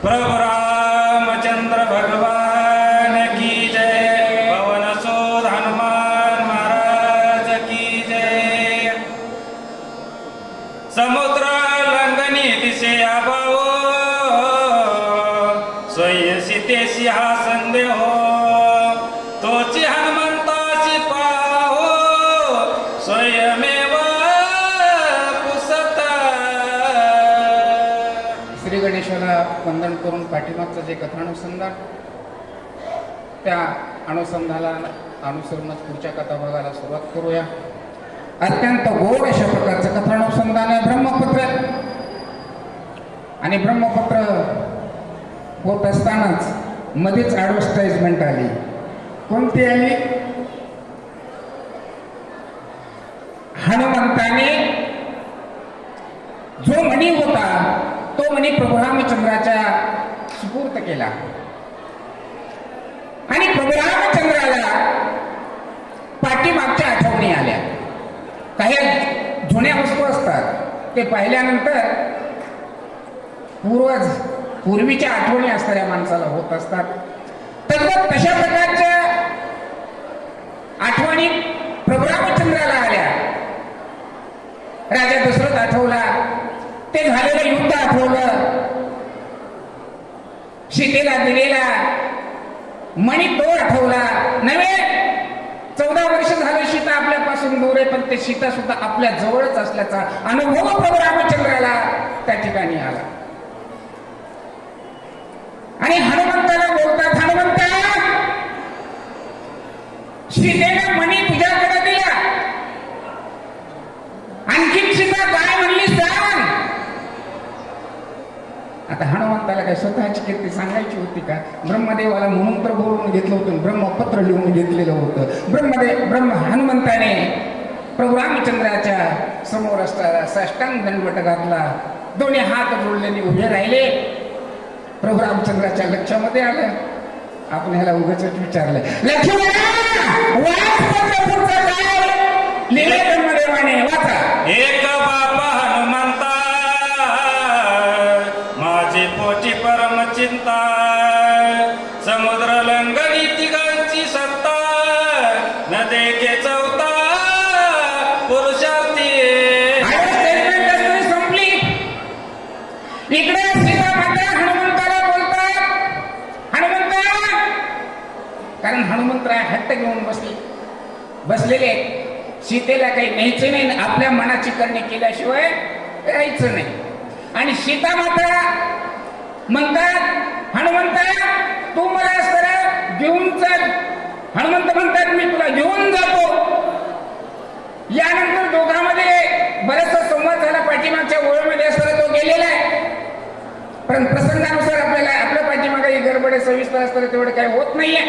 प्रभु रामचंद्र भगवान की जय। पवन सुत हनुमान महाराज की जय। समुद्र लंघनी दिसे आबाओ, स्वयं ते सिंहासन देहो, तोची हनुमंताची पाहो, स्वयमेव पुसता। श्री गणेशाला वंदन करून पाठीमागचं जे कथानुसंधान, त्या अनुसरूनच पुढच्या कथा भागाला सुरुवात करूया. अत्यंत गोड अशा प्रकारचं कथानुसंधान आहे ब्रह्मपुत्र. आणि ब्रह्मपुत्र होत असतानाच मध्येच ॲडव्हर्टाइजमेंट आली. कोणती आली? हनुमंताने जो मणी होता तो मणी प्रभू रामचंद्राच्या सुपूर्त केला. आणि प्रभू रामचंद्राला पाठीमागच्या आठवणी आल्या. काही जुन्या वस्तू असतात, ते पाहिल्यानंतर पूर्वीच्या आठवणी असणाऱ्या माणसाला होत असतात. तद्वत तशा प्रकारच्या आठवणी प्रभू रामचंद्राला आल्या. राजा दशरथ आठवला, ते झालेलं युद्ध आठवलं, सीतेला दिलेला मणी तो आठवला. नव्हे 14 वर्ष झाले सीता आपल्यापासून दूर आहे, पण ते सीता सुद्धा आपल्या जवळच असल्याचा अनुभव प्रभू रामचंद्राला त्या ठिकाणी आला. आणि हनुमंताला बोलतात, हनुमंता, सीतेला मणी तुझ्याकडे दिला, आणखी सीता काय म्हणली सांग. आता हनुमंताला काय स्वतःची कीर्ती सांगायची होती का? ब्रह्मदेवाला म्हणून तर बोलून घेतलं होतं, ब्रह्मपत्र लिहून घेतलेलं होतं. हनुमंताने प्रभू रामचंद्राच्या समोर असताना साष्टांग दंडवट घातला, दोन्ही हात जोडलेले उभे राहिले. प्रभू रामचंद्राच्या लक्षामध्ये आलं. आपण ह्याला उगाच विचारलं, लिहिले ब्रह्मदेवाने, वाचा. एक बापा हनुमंता, माझे पोटी परम चिंता, समुद्र लंघनी तिघांची सत्ता, न देखे चौथा पुरुषार्थी. संपली. इकडे सीता माता हनुमंताला बोलतात, हनुमंता, कारण हनुमंतराय हट्ट घेऊन बसलेले. सीतेला काही न्यायचं नाही, आपल्या मनाची करणी केल्याशिवाय राहायचं नाही. आणि सीता माता म्हणतात, हनुमंता तू मला सरळ घेऊन चल. हनुमंत म्हणतात, मी तुला घेऊन जातो. यानंतर दोघांमध्ये बराचसा संवाद झाला. पाठीमागच्या ओळीमध्ये असताना तो गेलेला आहे, पण प्रसंगानुसार आपल्याला आपल्या पाठीमागे गडबड सविस्तर असताना तेवढं काही होत नाहीये.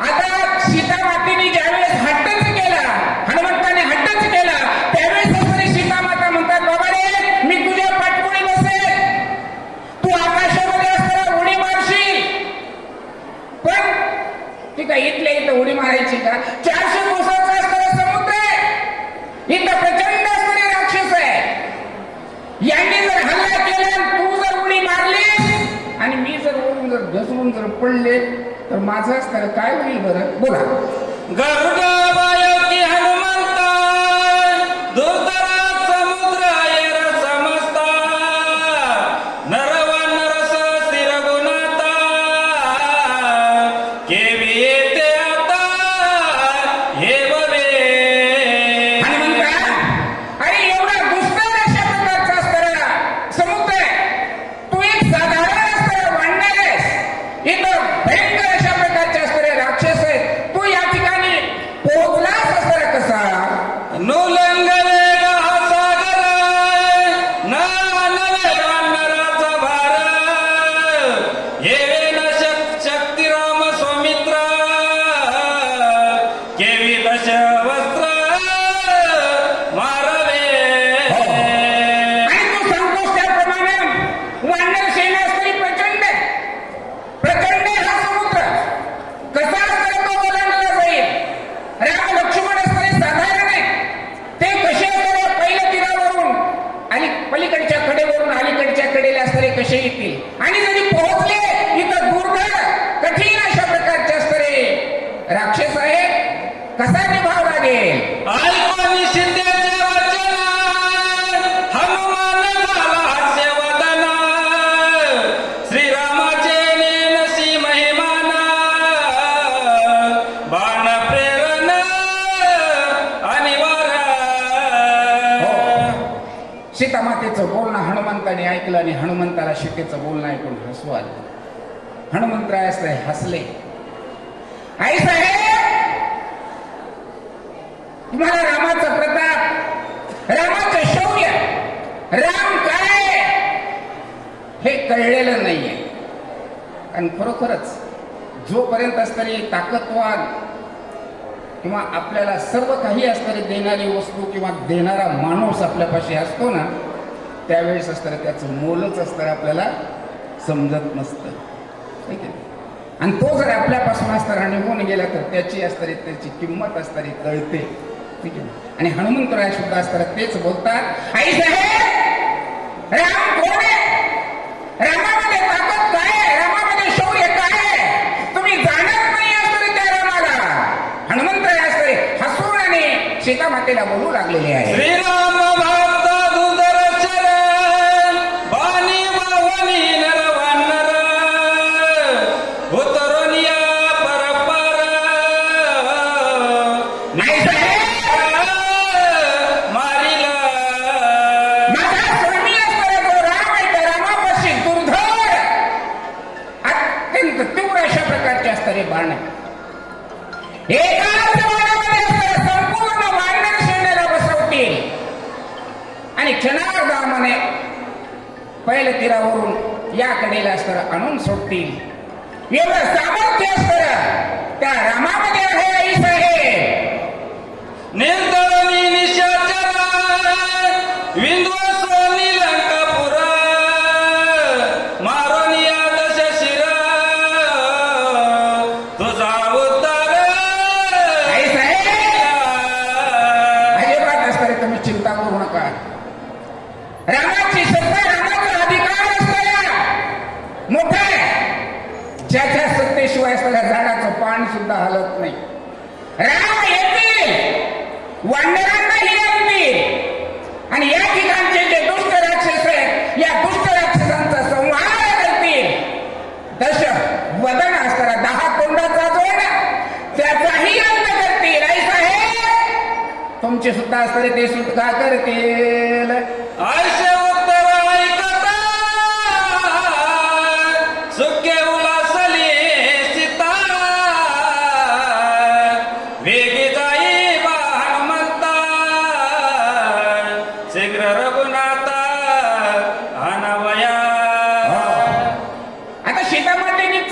आता सीता मातेने ज्यावेळेस हट्टच केला, हनुमंताने हट्टच केला, त्यावेळेस सीता माता म्हणतात, बाबा रे, मी तुझ्या पाठपोळी बसेल, तू आकाशामध्ये असताना उडी मारशील. पण ती काय इथल्या इथं उडी मारायची का? 400 कोसाचा असणारा समुद्र आहे, इथं प्रचंड असणारे राक्षस आहे. यांनी जर हल्ला केला, तू जर उडी मारलीस आणि मी जर ओढून जर घसरून जर पडले तर माझं असतं काय होईल बरं? बोला. गरुडाबायो की हनुमंता, दुर्धरात समुद्र येर समजता, नरवा नरस स्थिर गुणाता, केवी येते आता हे बरे. हनुमंता, अरे एवढा दुष्कर अशा प्रकारचा असणारा समुद्र आहे, तू एक साधारण असणारा वाढणार आहेस. इथं भयंकर अशा प्रकारचे असणारे राक्षस आहेत. तू या ठिकाणी पोहोचला कसा निभाव लागेल? ऐकून शिंद्याचे वचन हनुमान झाला हास्यवदन श्रीरामाचे नेनसी महिमान बाण प्रेरण अनिवार्य. सीतामातेचं बोलणं हनुमंताने ऐकलं आणि हनुमंताला सीतेचं बोलणं ऐकून हसू आलं. हनुमंतराय हसले. आई साहेब, तुम्हाला रामाचा प्रताप, रामाचं शौर्य, राम काय हे कळलेलं नाहीये. आणि खरोखरच जोपर्यंत असणारी ताकदवान किंवा आपल्याला सर्व काही असणारी देणारी वस्तू किंवा देणारा माणूस आपल्यापाशी असतो ना, त्यावेळेस असणारं त्याचं मोलच असतं आपल्याला समजत नसतं. ठीक आहे. आणि तो जर आपल्यापासून असताना निघून गेला तर त्याची असणारी त्याची किंमत असणारी कळते. ठीक आहे. आणि हनुमंतराय सुद्धा असताना तेच बोलतात. आई साहेब, राम कोण आहे? रामामध्ये ताकद काय आहे? रामामध्ये शौर्य काय आहे? तुम्ही जाणत नाही असतरी त्या रामाला. हनुमंतराय असतरी हसून आणि सीतामातेला बोलू लागलेले आहे. श्रीराम भक्त दुर्दर्शन बाणी बावनी नरवानर उतरुनिया परपर आई साहेब, मारिला. माझा स्वामी असणारा जो राम आहे त्या रामापाशी दुर्धर अत्यंत तीव्र अशा प्रकारचे असणारे बाण आहे. एकाच बाणामध्ये असणाऱ्या संपूर्ण वानर सैन्याला बसवतील आणि क्षणार्धामध्ये पहिल्या तीरावरून या कडेला असणारं आणून सोडतील. एवढं सामर्थ्य असणारं त्या रामामध्ये आहे. आई साहेब, निर्दळनी निशाचर विंध्वसोनी लंकापुर मारोनिया दश शिर तुझा उद्धार. आई साहेब, अजिबात असणारे तुम्ही चिंता करू नका. रामाची सत्ता, रामाचा अधिकार असणारा मोठा आहे. ज्याच्या सत्तेशिवाय असणाऱ्या झाडाचं पान सुद्धा हलत नाही. राम येतील, वानरांनाही आणतील आणि या ठिकाणचे जे दुष्ट राक्षस आहेत या दुष्ट राक्षसांचा संहार करतील. दश वदन असणारा 10 तोंडाचा जो आहे ना त्याचाही अंत करतील. आई साहेब, तुमचे सुद्धा असणारे ते सुटका करतील. आयशे उत्तर ऐकता सुखे उलासली सीता वेगी जाई बा हनुमंता शीघ्र रघुनाथा अनवया. आता सीतामातेनेच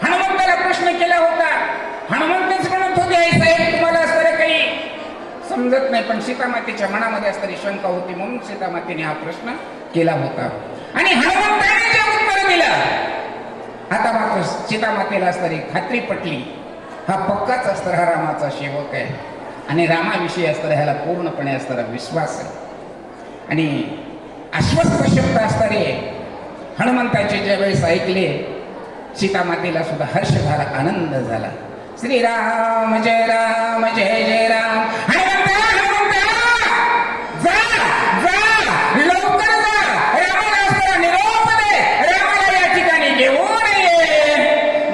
हनुमंताला प्रश्न केला होता. हनुमंतच म्हणत होते आई साहेब तुम्हाला असणारे काही समजत नाही, पण सीतामातेच्या मनामध्ये असणारी शंका होती म्हणून सीतामातेने हा प्रश्न केला होता. आणि हनुमंताने जे उत्तर दिलं आता मात्र सीतामातेला असणारी खात्री पटली. हा पक्काच असणारा हा रामाचा सेवक आहे आणि रामाविषयी असणारा ह्याला पूर्णपणे असणारा विश्वास आहे. आणि आश्वस्त शब्द असणारे हनुमंताचे ज्या वेळेस ऐकले सीतामातेला सुद्धा हर्ष झाला, आनंद झाला. श्रीराम जय राम जय जय राम. हनुमंता, जा जा, लवकर जा. रामाला असणारा निरोप दे. रामाला या ठिकाणी घेऊन ये.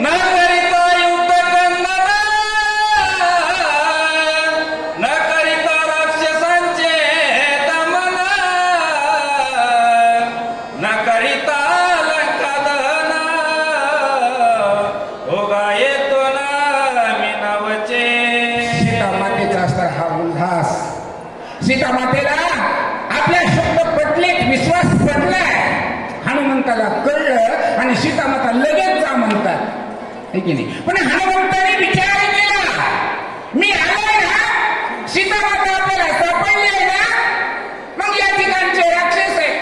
न करिता युद्ध कंदन न करिता राक्षसांचे दमन न करिता लंका दहन ओगा येतो ना मिनवचे. सीतामातेचा असणारा हा उल्हास, सीतामातेला आपल्या शब्द पटलेत, विश्वास पटलाय. हनुमंताला कळलं आणि सीतामाता लगेच जा म्हणतात, है की नाही. पण हनुमंताने विचार केला, मी आलोय ना, सीतामाता आपल्याला सापडली आहे ना, मग या ठिकाणचे राक्षस आहे,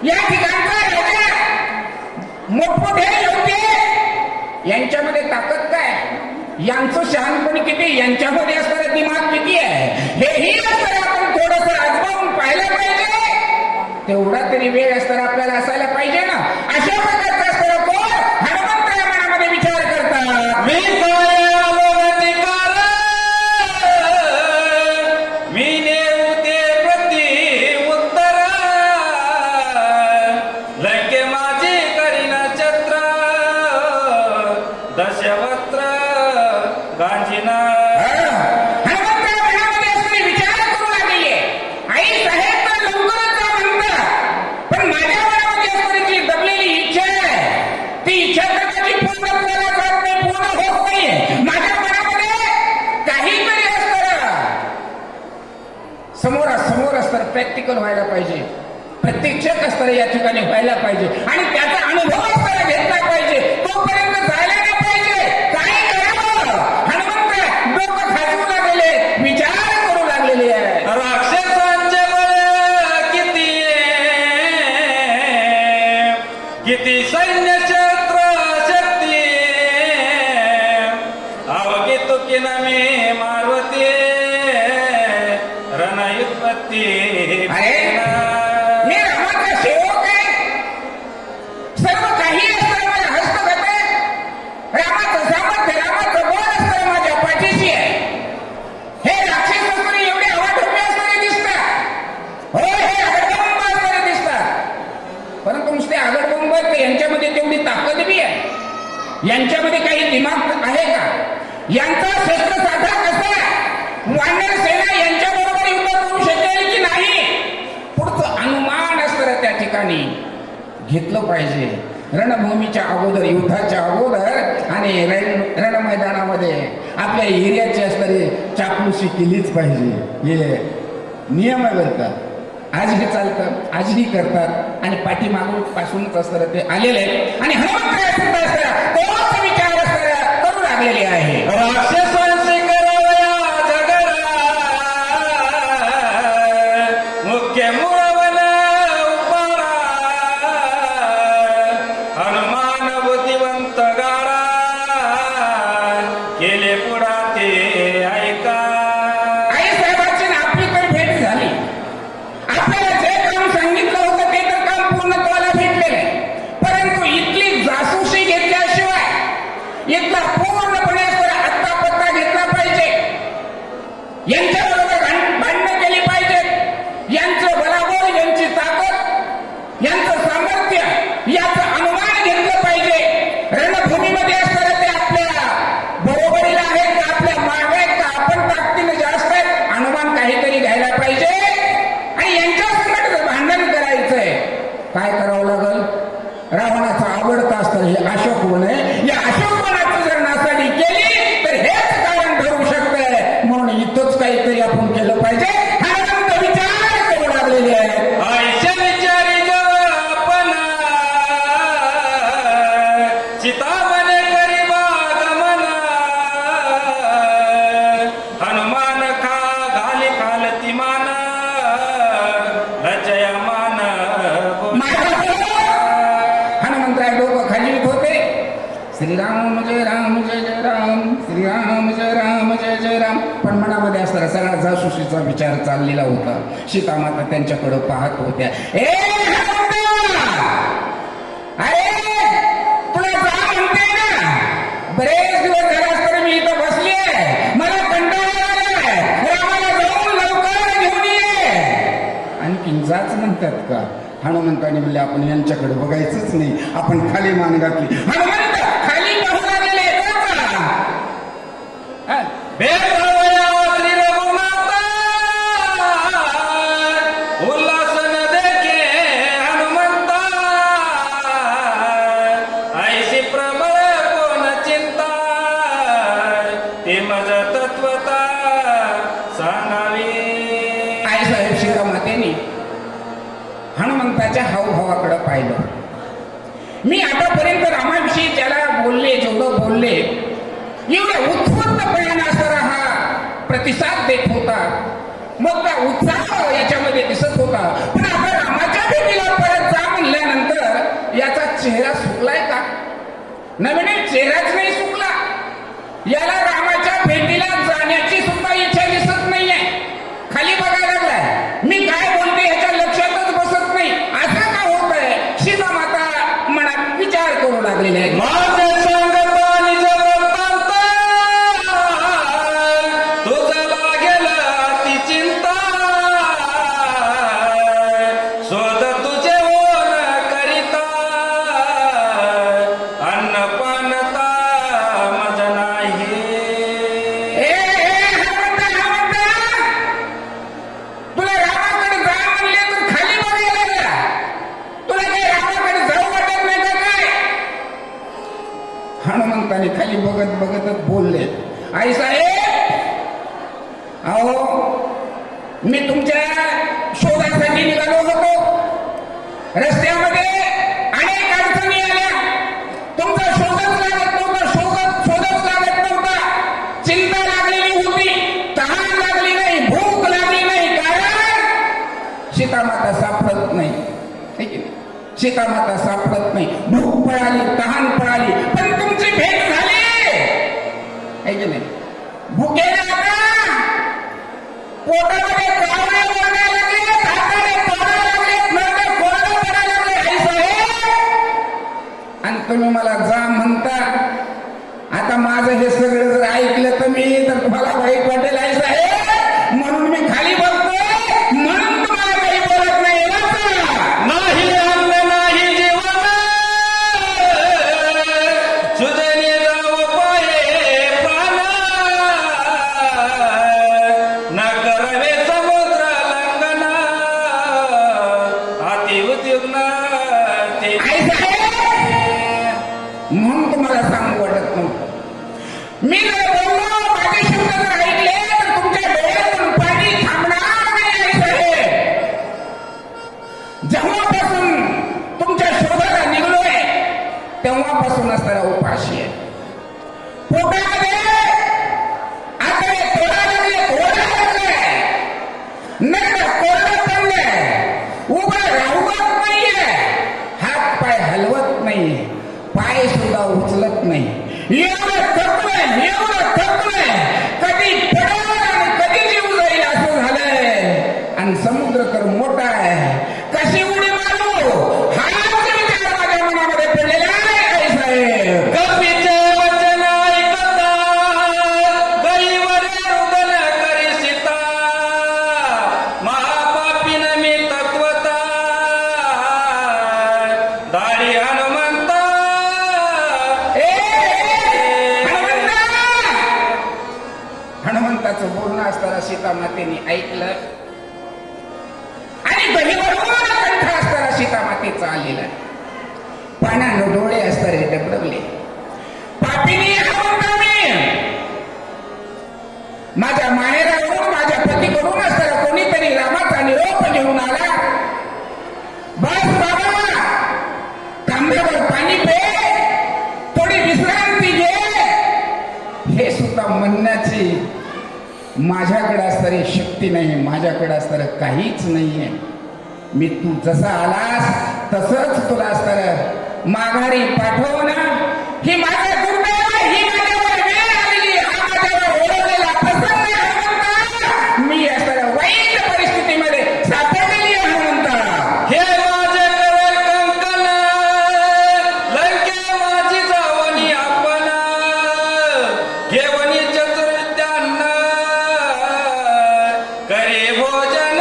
या ठिकाणचा राजा मोठमोठे होते, यांच्यामध्ये ताकद काय, यांचं शहाणपण किती, यांच्यामध्ये असणारा दिमाग किती आहे, हेही असणारं आपण थोडंसं आजमावून पाहिलं पाहिजे. तेवढा तरी वेळ असताना आपल्याला असायला पाहिजे ना. अशा प्रकारचा असणारा कोण हनुमंत या मनामध्ये विचार करतात. मी काय आलो नटिकार प्रॅक्टिकल व्हायला पाहिजे, प्रत्यक्ष कसं या ठिकाणी व्हायला पाहिजे आणि त्याचा अनुभव असताना घेतला पाहिजे. तोपर्यंत जायला नाही पाहिजे. काय करावं हनुमंत डोकं खाजवू लागलेले, विचार करू लागलेले आहे. राक्षसांचे बळ किती सैन्य क्षेत्र शक्ती अवघी तुकी नमी मारुती रणयुत्पत्ती. मी रामाचा सेवक आहे, सर्व काही असतं माझ्या हस्तगत आहे. रामाचं सामर्थ्य, रामाचं बळ असतं माझ्या पाठीशी आहे. हे राक्षस असणारे एवढे अवाढव्य असणारे दिसतात, हो हे आगडबंब असणारे दिसतात, परंतु नुसते आगडबंब यांच्यामध्ये तेवढी ताकद बी आहे, यांच्यामध्ये काही दिमाग आहे का? यांचा शस्त्रसाठा कसा, वानर सेना यांच्या बरोबर युद्ध करू शकेल की नाही, पुढचं अनुमान असतं त्या ठिकाणी घेतलं पाहिजे. रणभूमीच्या अगोदर, युद्धाच्या अगोदर आणि रण मैदानामध्ये आपल्या एरियाची असणारी चापलुसी केलीच पाहिजे. हे नियम आहे बरं का. आजही चालतं, आजही करतात आणि पाठीमागून पासूनच असतं ते आलेले आहे. आणि हनुमंतराय सुद्धा असतं तोच विचार असतं करू लागलेले आहे. राक्षसांचे करावया जगरा मुख्य मुळवन उपारा हनुमान बुद्धिवंत गारा केले पुढा ते ऐका. आई साहेबांची आपली तर भेट झाली. आपल्याला जे काम सांगितलं होतं ते तर काम पूर्णत्वाला भेटले, परंतु इथली जासूसी घेतल्याशिवाय इथला पूर्णपणे आत्ता पत्ता घेतला पाहिजे. यांच्याबरोबर भांडणं केली पाहिजेत. यांचं बलाबळ, यांची ताकद, यांचं सामर्थ्य याचं अनुमान घेतलं पाहिजे. रणभूमीमध्ये असताना ते आपल्या बरोबरीला आहेत का, आपल्या मागे आहेत का, आपण ताकदीने जास्त आहेत, अनुमान काहीतरी घ्यायला पाहिजे आणि यांच्या संकट भांडण करायचंय. काय करावं लागल? रावणाचा आवडता असतं हे अशोकवन आहे, या अशोकवनाची जर नासाडी केली तर हेच कारण ठरू शकतंय. म्हणून इथंच काहीतरी आपण केलं पाहिजे. हनुमंत विचार करू लागलेले आहे. आयच्या विचारी जवळ आपण चितामने करी बागमन हनुमान खा घाली खालती मान रचया मान हनुमंतराय डोकं खालीत होते. श्रीराम जय राम जय जय राम, श्रीराम जय राम जय जय राम. पण मनामध्ये असणारा सगळा जासूसीचा विचार चाललेला होता. सीतामाता त्यांच्याकडे पाहत होत्या. ए अरे तुला जा म्हणते ना, बरेच दिवस झाला तर मी इथं बसली आहे, मला कंटाळा आलाय, रामाला जाऊन लवकर घेऊन ये. आणखी जाच म्हणतात का? हनुमंताने म्हणले आपण यांच्याकडे बघायचंच नाही, आपण खाली मान घातली. हनुमंत खाली पाहू लागलेले भेटावया श्री रघुनाथा उल्हासन देखे हनुमंता ऐशी प्रबळ कोण चिंता ते मज तत्वता सांगावी. आई साहेब सीतामातेने हनुमंताच्या हावभावाकडे पाहिलं. मी आतापर्यंत रामाविषयी त्याला बोलले, जेवढं बोलले, एवढ्या उत्स्फूर्तपणे असणारा हा प्रतिसाद देत होता, मग उत्साह याच्यामध्ये दिसत होता. पण आता रामाच्या भेटीला परत जा म्हणल्यानंतर याचा चेहरा सुकलाय का? नवीन चेहराच नाही सुकला. याला रामाच्या भेटीला जाण्याची सुद्धा इच्छा दिसत नाहीये. खाली बघायला लागलाय. मी काय बोलते ह्याच्या लक्षातच बसत नाही. असं का होतंय? सीतामाता मनात विचार करू लागलेले आहे. माझे सांगत आणि जवळतांत तुझं लागेल ती चिंता शोध तुझे होन करिता अन्नपानता मज नाही. तुला रामाकडे जा म्हणले तर खाली बघायला लागला. तुला काही रामाकडे जाऊ वाटत नाही का काय? हनुमंताने खाली बघत बघतच बोलले. आई साहेब, अहो मी तुमच्या शोधात रस्त्यामध्ये अनेक अडचणी आल्या, तुमचा शोधच लागत नव्हता, शोधच लागत नव्हता, चिंता लागलेली होती, तहान लागली नाही, भूक लागली नाही, कारण सीतामाता सापडत नाही. है की नाही? सीतामाता सापडत नाही, भूक पळाली, तहान पळाली, पण तुमची भेट झाली. है की नाही? भुकेला आता पोटामध्ये कावळे ओरडायला लागले, हाताने तोडायला लागले, नरडे कोरडे पडायला लागले. आई साहेब, आणि तुम्ही मला जा म्हणता. आता माझं हे सगळं जर ऐकलं तर तुम्हाला वाईट वाटेल आई साहेब, म्हणून मी खाली बघतोय, म्हणून तुम्हाला काही बोलत नाही. नाही अन्न नाही जेवण, सुजने जाव पाये प्राण, न करवे समुद्र लंघन, हाती उद्योग ते. आई साहेब, म्हणून तुम्हाला सांगू वाटत नव्हतं. मी जर बोललो, माझे शब्द जर ऐकले तर तुमच्या डोळ्यातून पाणी थांबणार नाही. आई साहेब, जेव्हापासून तुमच्या शोधाला निघलोय तेव्हापासूनच त्याला उपाशी आहे. पोटामध्ये आता ओढायला लागले, नंतर कोरडं पडलंय, उभं राहवत नाहीये, हात पाय हलवत नाहीये, पाय सुद्धा उचलत नाही. एवढं थकलोय, कधी पडेल आणि कधी जीव जाईल असं झालंय. आणि समुद्र तर मोठा आहे, कशी उडी मारू हाच विचार माझ्या मनामध्ये पडलेला आहे. आई साहेब, कवीचे वचन ऐकता, गरीवरे रुदन करी सीता, महापापीन मी तत्वता, दाढी हनुमंता. हनुमंताचं बोलणं असताना सीतामातेने ऐकलं आणि बहिणीवरून कंठ असताना सीतामातेचा आलेला पाण्यानं डोळे असताना डबडबले. पापीने हनुमंता, मी माझ्या माहेरावरून माझ्या पतीकडून असताना कोणीतरी रामाचा निरोप घेऊन आला. बस बाबा, तांब्यावर पाणी पे, थोडी विश्रांती घे. हे सुद्धा म्हणण्याची माझ्याकडे असणारी शक्ती नाही, माझ्याकडे असणारं काहीच नाहीये. मी तू जसा आलास तसंच तुला असणारं माघारी पाठव ना. ही माझ्या दुर्दैव, ही माझ्यावर वेळ आलेली, हा माझ्यावर ओढवलेला प्रसंग आहे हनुमंता. मी असणाऱ्या वाईट परिस्थितीमध्ये सापडलेली आहे हनुमंता. हे माझे करे कंकण, लंके माझी जावनी आपण, घेवनी चतुर्विद्यान्न, करे भोजन.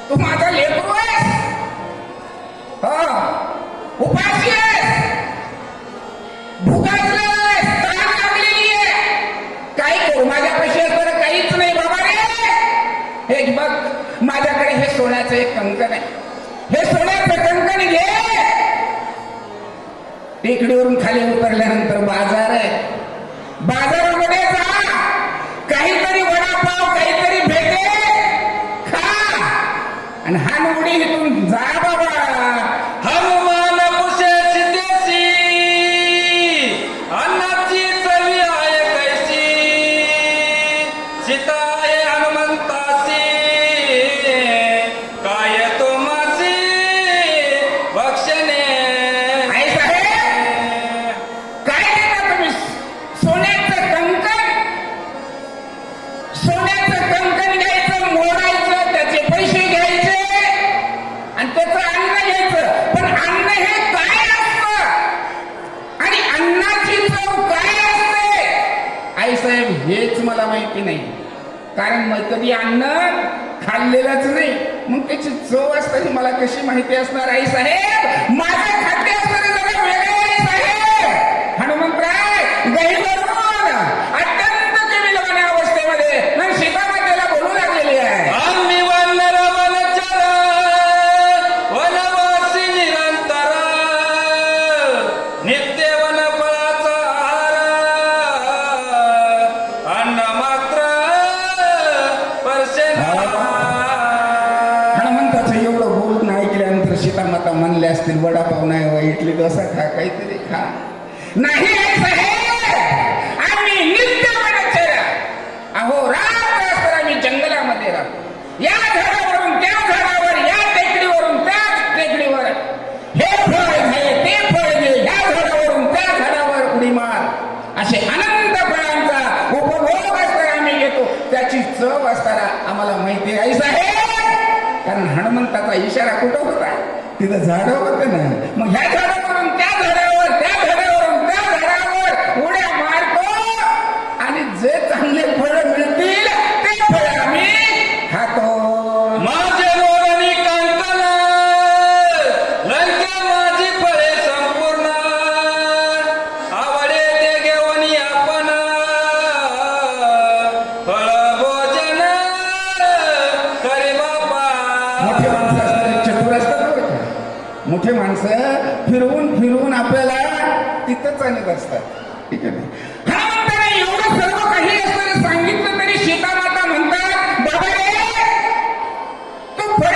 तू माझा लेकरू आहेस, उपाशी आहेस, भुकाचला आहेस, तहान लागलेली आहे. काय करू, माझ्यापाशी असणारं काहीच नाही बाबा रे. हे बघ, माझ्याकडे हे सोन्याचं एक कंकण आहे, हे सोन्याचं कंकण घे. टेकडीवरून खाली उतरल्यानंतर बाजार आहे, बाजारामध्ये जा, काहीतरी वडापाव काहीतरी भेटे खा आणि हानवडी इथून जा बाबा. हनुमान कुशेची देशी, अन्नाची चवी आहे कैसी, सीता आहे हनुमंतासी, काय तो मासी भक्षणे. आई साहेब, काय देता तुम्ही? सोन्याचं कंकण, सोन्याचं कंकण घ्यायचं, मोडायचं, त्याचे पैसे घ्यायचे आणि त्याचं अन्न घ्यायचं. पण अन्न हे काय असतं आणि अन्नाची चव काय असते? आई साहेब, हेच मला माहिती नाही, कारण मग कधी अन्न खाल्लेलंच नाही, मग त्याची चव असताना मला कशी माहिती असणार? आई साहेब, माझं खाद्य असणारे जरा वेगळे. आई साहेब, हनुमंतराय गहिवरून अत्यंत किविलवाण्या अवस्थेमध्ये मग सीतामातेला बोलू लागलेली आहे. आम्ही वनर वनचर, वनवासी निरंतर, नित्य वनफळाचा आहार, अन्न मात्र स्पर्शे न इडली डोसा खा, काहीतरी खा. नाही आई साहेब, आम्ही नित्य वनचर, अहो रात्र आम्ही जंगलामध्ये राहतो. या झाडावरून त्या झाडावर, या टेकडीवरून त्या टेकडीवर, हे फळ घे ते फळ घे, या झाडावरून त्या झाडावर उडी मार, असे अनंत फळांचा उपभोग असताना आम्ही घेतो. त्याची चव असताना आम्हाला माहिती आहे आई साहेब, कारण हनुमंताचा इशारा कुठं होता, तिथं झाड होतं ना. मग ह्या झाडावरून त्या झाडावर, त्या झाडावरून त्या झाडावर उड्या मारतो आणि जे चांगले फळ मिळतील ते फळ आम्ही खातो. माझे मोरणी कंकण, लंके माझी फळे संपूर्ण, आवडे ते घेऊन आपण फळ भोजन करे बापा. मोठे माणसं असतात, चतुर असतात बरं का. मोठे माणसं फिरवून फिरवून आपल्याला तिथंच आणत असतात. ठीक आहे ना. हनुमंताने एवढं सर्व काही असताना सांगितलं तरी सीतामाता म्हणतात, बाबा रे, तू फळ,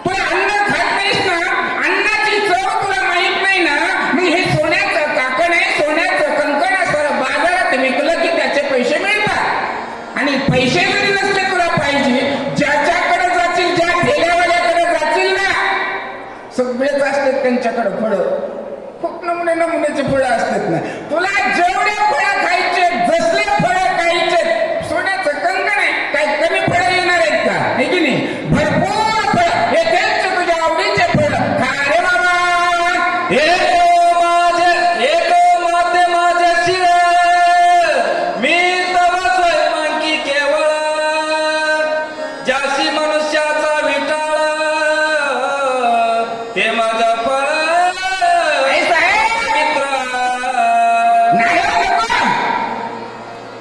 तुला अन्न खात नाहीस ना, अन्नाची चव तुला माहित नाही ना, मग हे सोन्याचं काकण आहे, सोन्याचं कंकण असं बाजारात विकलं की त्याचे पैसे मिळतात. आणि पैसे जरी नसले तुला पाहिजे, ज्याच्याकडे जातील, ज्या ठेल्यावाल्याकडे जातील ना, सगळेच असतात त्यांच्याकडे फळं, खूप नमुन्याचे फळं असतात ना. तुला जेवढे फळं खायचे, जसले फळं खायचे, सोन्याचं कंकण आहे, काही कमी फळं येणार आहेत का, हे की नाही? भरपूर फळं, हे त्यांचे तुझ्या आवडीचे फळं खा रे बाबा. एक माते माझे शिर, मी तव स्वयंपाकी केवळ, जाशी मनुष्याचा विटाळ, हे माझा फळ आई साहेब, मित्र. नाही हो नको.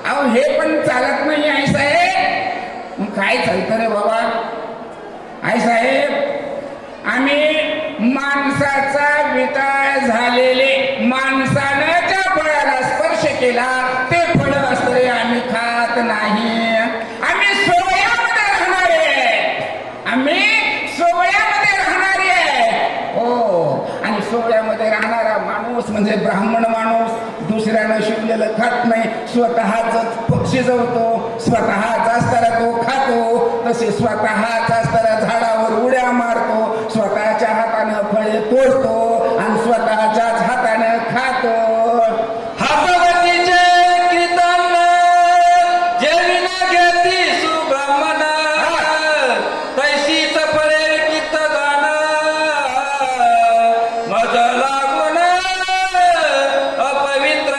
अहो हे पण चालत नाही आई साहेब. मग काय चालतं रे बाबा? आई साहेब, आम्ही माणसाचा विटाळ झालेले, माणसानं ज्या फळाला स्पर्श केला ते फळ असतं रे, आम्ही खात नाही. आम्ही सोहळ्यामध्ये राहणारे आहे, आम्ही सोहळ्यामध्ये राहणारे आहे. हो, आणि सोहळ्यामध्ये राहणारा माणूस म्हणजे ब्राह्मण माणूस दुसऱ्यानं शिवलेलं खात नाही, स्वतःच शिजवतो, स्वतःच असताना तो खातो. तसे स्वतःच असताना झाडावर उड्या मारतो, स्वतःच्या हातानं फळे तोडतो आणि स्वतःच्याच हातानं खातो. हातवटीचे कीर्तन, जेविना घेती सुब्रह्मण, तैशीच फळे कित गाण, मज लागून अपवित्र.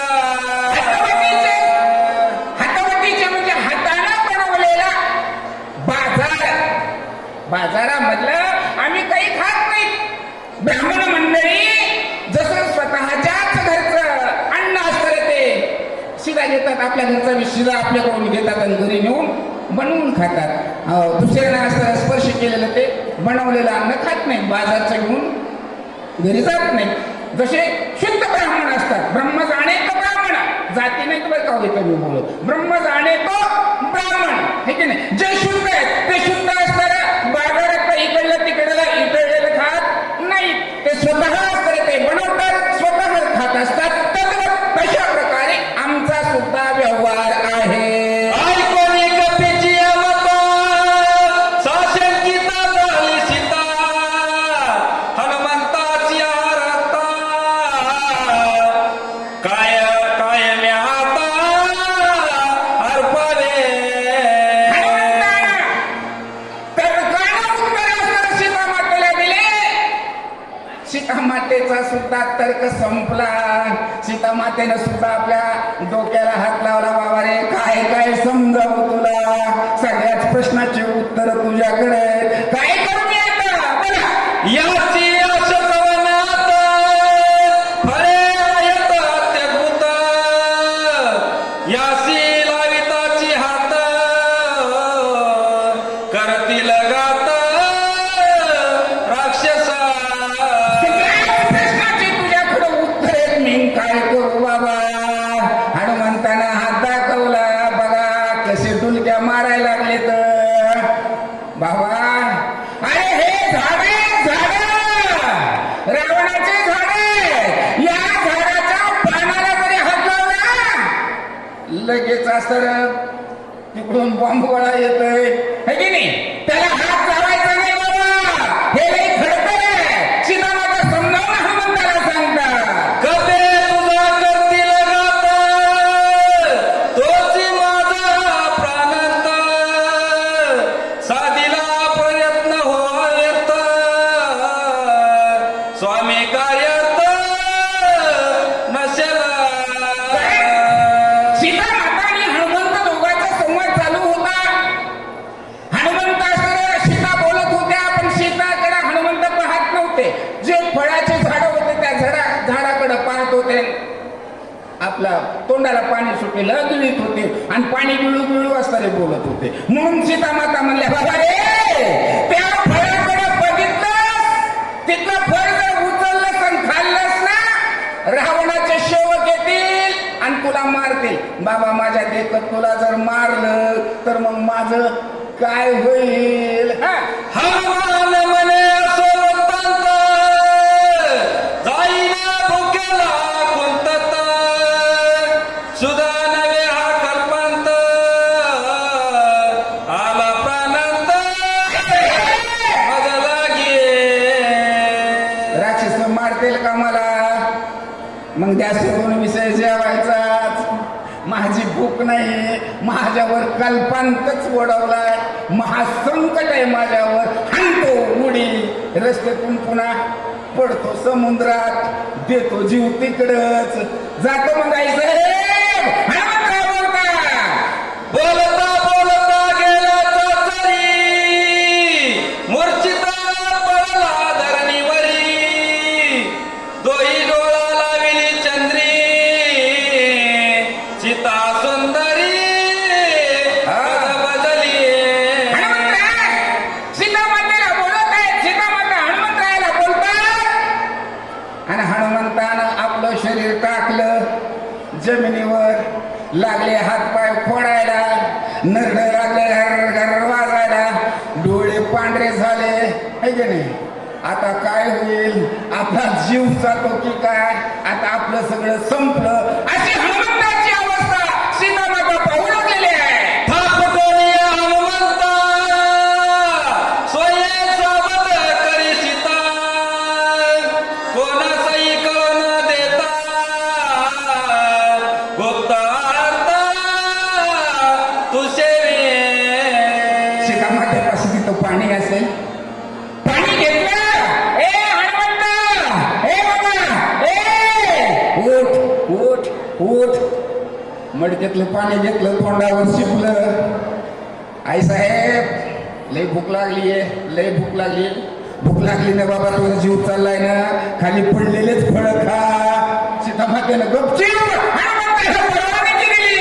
हातवटीचे म्हणजे हातानं बनवलेला बाजारामधलं आम्ही काही खात नाही. ब्राह्मण मंडळी जसं स्वतःच्याच घरचं अन्न असतं ते शिदा घेतात, आपल्या घरचा शिदा आपल्याकडून घेतात आणि घरी नेऊन बनवून खातात. दुसऱ्यानं असं स्पर्श केलेलं ते बनवलेलं अन्न खात नाही, बाजारचं घेऊन घरी जात नाही. जसे शुद्ध ब्राह्मण असतात, ब्रह्म जाणे तो ब्राह्मण, जाती नाही तर बरं का मी बोलत, ब्रह्म जाणे तो ब्राह्मण, हे की नाही? जे शुद्ध आहेत ते शुद्ध असतात, बाजारात इकडलं तिकडलं इकडलेलं खात नाही. ते स्वतः असतात, ते बनवतात, स्वतः खात असतात. तशा प्रकारे आमचा सुद्धा व्यवहार आहे. ऐकून कपीची मत, साशंकिता झाली सीता, हनुमंताची आरता, काय काय मी आता अर्पणे. सीतामातेचा सुद्धा तर्क संपला. सीतामातेनं सुद्धा आपल्या डोक्याला हात लावला, बाबा रे काय काय समजावं तुला, सगळ्याच प्रश्नाचे उत्तर तुझ्याकडे, काय करू मी आता बोला. याची अशकवनात फळे आहेत अत्यद्भुत, यासी लाविताची हात, करतील गात राक्षसा. प्रश्नाचे तुझ्याकडे उत्तर आहेत, मी काय करू बाबा. हनुमंतानं हात दाखवला, बघा कसे डुलक्या मारायला लागले तर बाबा. लगेच असं तिकडून बॉम्ब गोळा येतोय है की नाही? त्याला हात लावायचा नाही बाबा, हे लई खडतर आहे. सीतामाता समजावून हनुमंताला सांगतात. कपे तुझा करतील गात, तोची माझा प्राणांत, साधीला प्रयत्न होत, स्वामी कार्यात नसेला. सीतामाता आणि हनुमंत दोघांचा संवाद चालू होता. हनुमंताकडे सीता बोलत होत्या, पण सीताकडे हनुमंत पाहत नव्हते. जे फळाचे झाड होते त्या झाडाकडे पाहत होते. आपला तोंडाला पाणी सुटेलं गिळीत होते आणि पाणी गिळू गिळू असताना बोलत होते. म्हणून सीतामाता म्हणल्या, बाबा रे, त्या फळाकडे बघितलंस, तिथलं फळ जर उचललंस आणि खाल्लंस ना, रावणाचे सेवक येतील आणि तुला मारतील. बाबा माझ्या देखत तुला जर मारलं तर मग माझं काय होईल? हनुमान म्हणे असो वृत्तांत, जाईना भुकेला कुंतत, सुधा नवे हा कल्पांत, आला प्राणांत माझा लागे. राक्षस मारतील का मला? मग त्या सोडून विषय जेवायचाच. माझी भूक नाही, माझ्यावर कल्पांतच ओढवलाय, महासंकट आहे माझ्यावर. हाणतो उडी रस्त्यातून, पुन्हा पडतो समुद्रात, देतो जीव तिकडच, जातो. मग आई साहेब हनुमंतराव बोलता बोलता बोलता गेला चाचरी, मूर्छिता पडला धरणीवरी, दोही डोळा लाविली चंद्री, सीता सुंदरी बजली. सीतामातेला बोलत आहेत, सीतामाता हनुमंतरायाला बोलतात. आणि हनुमंतानं आपलं शरीर टाकलं जमिनीवर, लागले हातपाय फोडायला, नरड लागले घर वाजायला, डोळे पांढरे झाले है की नाही? आता काय होईल? आपला जीव जातो की काय? आता आपलं सगळं संपलं, अशी हनुमंताची अवस्था सीतामाता पाहू लागलेली आहे. थापटोनी हनुमंता, स्वयं सावध करी सीता, कोणाचाही कळ न देता, गुप्त अर्थ तू सेवे. सीतामातेपासून तिथं पाणी असेल, पाणी घेतलं. ए हनुमंत, ए बाबा, ए उठ उठ उठ. मडक्यातलं पाणी घेतलं, तोंडावर शिपलं. आई साहेब लय भूक लागलीये, लय भूक लागली. भूक लागली ना बाबा, तुझा जीव चाललाय ना, खाली पडलेलेच फळ खा. सीतामातेनं गपचीप हनुमंताला परवानगी दिली.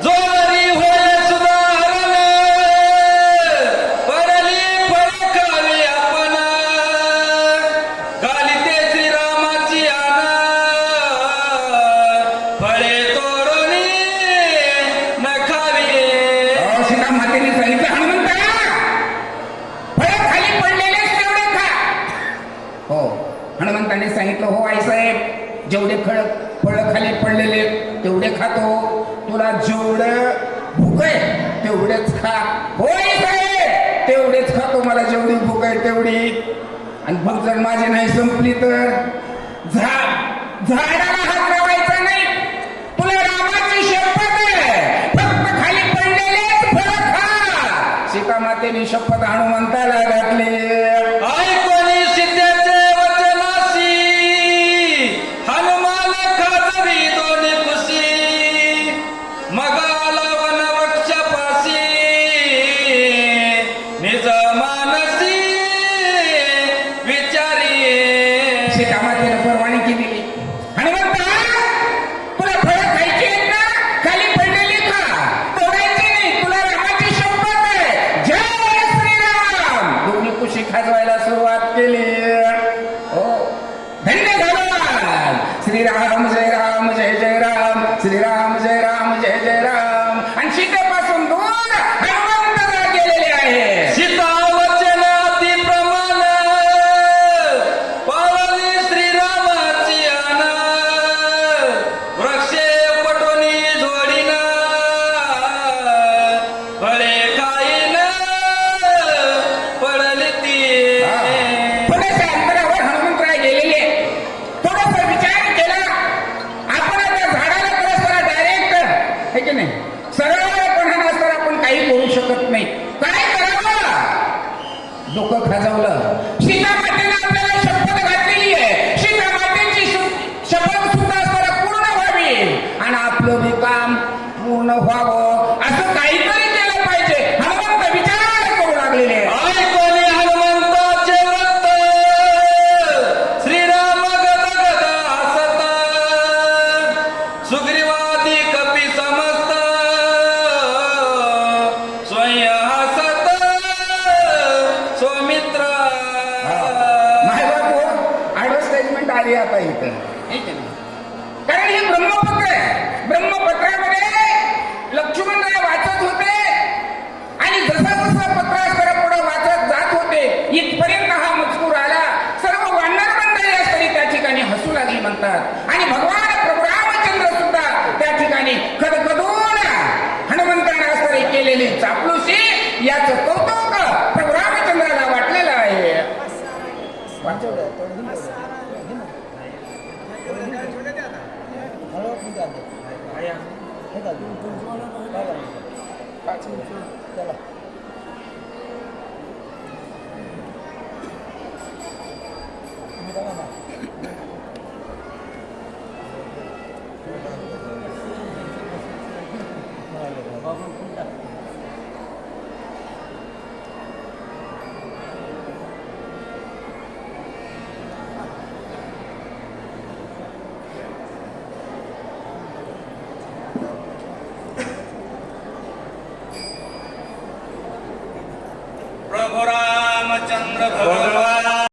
जोरी होय सुधारण, पडली फळे खावी आपण, गाली ते श्रीरामाची आण, फळे तोडून न खावी. सीतामातेने सांगितलं, हनुमंता फळं खाली पडलेलेच तेवढे खा. हो, हनुमंताने सांगितलं, हो आई साहेब, जेवढे फळं खाली पडलेले तेवढे खातो. तुला जेवढं भूक आहे तेवढेच खा. हो आई साहेब, तेवढेच खातो, मला जेवढी भूक आहे तेवढी. आणि भूक जर माझी नाही संपली तर झाडाला हात लावायचा नाही. तुला रामाची शपथ आहे, फक्त खाली पडलेलेच फळं खा. सीतामातेने शपथ हनुमंताला घातली. ऐकोनी सीतेचे वचनासी, हनुमान खाजवी दोन्ही कुशी, मग आला वनवृक्षपाशी, निज मानसी विचारी. सीतामातेने परवानगी दिली. हनुमंता, तुला फळं खायची आहेत ना, खाली पडलेली खा, तोडायची नाही. तुला रामाची शपथ आहे. जय श्रीराम. व्हावं असं काहीतरी केलं पाहिजे. हनुमंत विचार करू लागलेले आहेत. ऐकोनी हनुमंताचे व्रत श्रीराम गदगद हसत सुग्रीवादी कपी समस्त स्वयं हसत सौमित्र. नाही बाबू, ऍडव्हर्टाइजमेंट आली आता इथं, हे की नाही? कारण हे ब्रह्मपत्र आहे. ब्रह्मपत्रामध्ये लक्ष्मणराय वाचत होते आणि जसा जसा पत्रास्तर पुढे वाचत जात होते इथपर्यंत हा मजकूर आला. सर्व वानर मंडळी असताना त्या ठिकाणी हसू लागली म्हणतात. आणि भगवान प्रभू रामचंद्र सुद्धा त्या ठिकाणी खदखदून हनुमंताने असताना केलेली चापलूसी याचं कौतुक प्रभू रामचंद्राला वाटलेलं आहे. प्रभु रामचंद्र भगवान